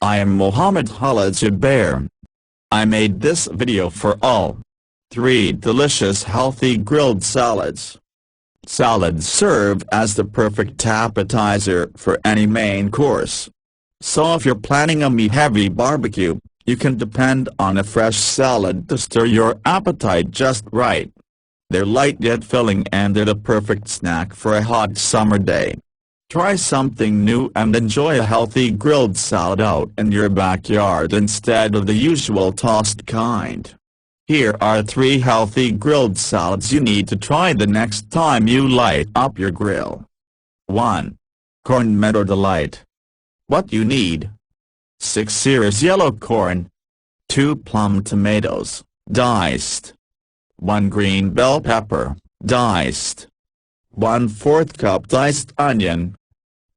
I am Mohammed Khaled Zubair. I made this video for all. 3 delicious healthy grilled salads. Salads serve as the perfect appetizer for any main course. So if you're planning a meat-heavy barbecue, you can depend on a fresh salad to stir your appetite just right. They're light yet filling, and they're the perfect snack for a hot summer day. Try something new and enjoy a healthy grilled salad out in your backyard instead of the usual tossed kind. Here are 3 healthy grilled salads you need to try the next time you light up your grill. 1. Corn Meadow Delight. What you need: 6 Sears yellow corn, 2 plum tomatoes, diced, 1 green bell pepper, diced, 1/4 cup diced onion,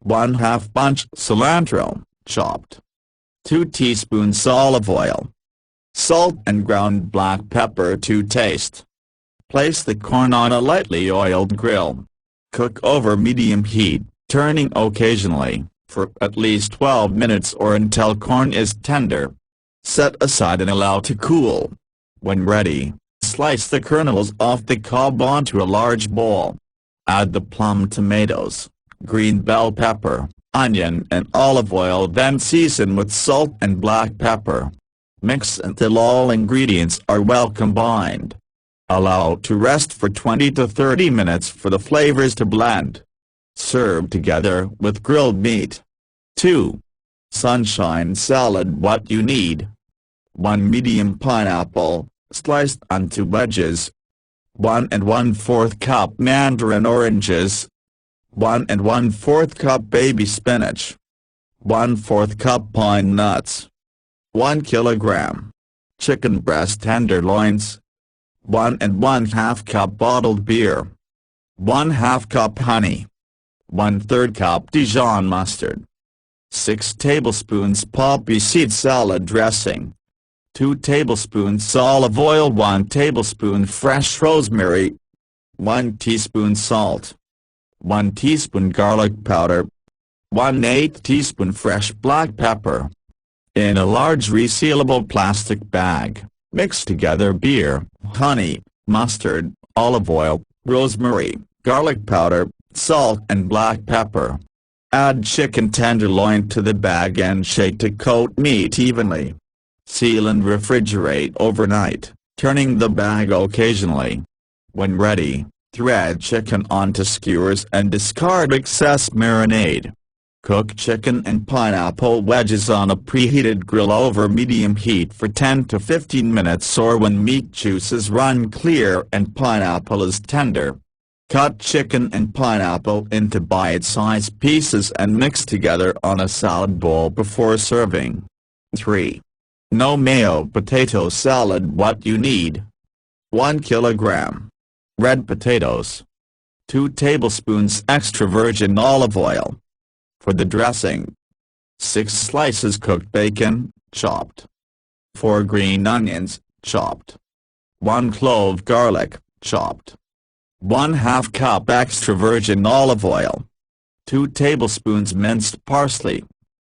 1/2 bunch cilantro, chopped, 2 teaspoons olive oil, salt and ground black pepper to taste. Place the corn on a lightly oiled grill. Cook over medium heat, turning occasionally, for at least 12 minutes or until corn is tender. Set aside and allow to cool. When ready, slice the kernels off the cob onto a large bowl. Add the plum tomatoes, green bell pepper, onion and olive oil, then season with salt and black pepper. Mix until all ingredients are well combined. Allow to rest for 20 to 30 minutes for the flavors to blend. Serve together with grilled meat. 2. Sunshine Salad. What you need: 1 medium pineapple, sliced onto wedges, 1 1/4 cup mandarin oranges, 1 1/4 cup baby spinach, 1/4 cup pine nuts, 1 kilogram chicken breast tenderloins, 1 1/2 cup bottled beer, 1/2 cup honey, 1/3 cup Dijon mustard, 6 tablespoons poppy seed salad dressing, 2 tablespoons olive oil, 1 tablespoon fresh rosemary, 1 teaspoon salt, 1 teaspoon garlic powder, 1/8 teaspoon fresh black pepper. In a large resealable plastic bag, mix together beer, honey, mustard, olive oil, rosemary, garlic powder, salt and black pepper. Add chicken tenderloin to the bag and shake to coat meat evenly. Seal and refrigerate overnight, turning the bag occasionally. When ready, thread chicken onto skewers and discard excess marinade. Cook chicken and pineapple wedges on a preheated grill over medium heat for 10 to 15 minutes, or when meat juices run clear and pineapple is tender. Cut chicken and pineapple into bite-sized pieces and mix together on a salad bowl before serving. 3. No Mayo Potato Salad. What you need: 1 kilogram red potatoes, 2 tablespoons extra virgin olive oil. For the dressing: 6 slices cooked bacon, chopped, 4 green onions, chopped, 1 clove garlic, chopped, 1/2 cup extra virgin olive oil, 2 tablespoons minced parsley,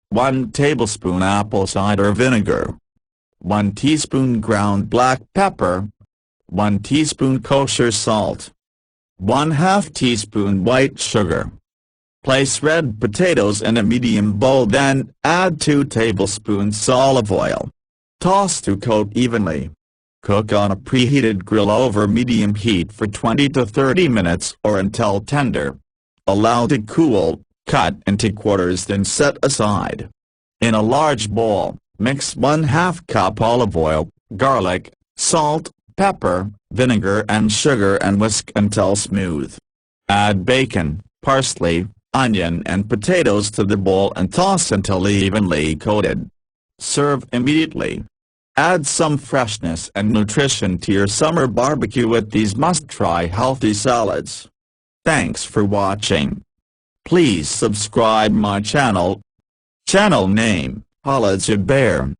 1 tablespoon apple cider vinegar, 1 teaspoon ground black pepper, 1 teaspoon kosher salt, 1/2 teaspoon white sugar. Place red potatoes in a medium bowl, then add 2 tablespoons olive oil. Toss to coat evenly. Cook on a preheated grill over medium heat for 20 to 30 minutes or until tender. Allow to cool, cut into quarters, then set aside. In a large bowl, mix 1/2 cup olive oil, garlic, salt, pepper, vinegar and sugar and whisk until smooth. Add bacon, parsley, onion and potatoes to the bowl and toss until evenly coated. Serve immediately. Add some freshness and nutrition to your summer barbecue with these must-try healthy salads. Thanks for watching. Please subscribe my channel. Channel name: Khaled Zubair.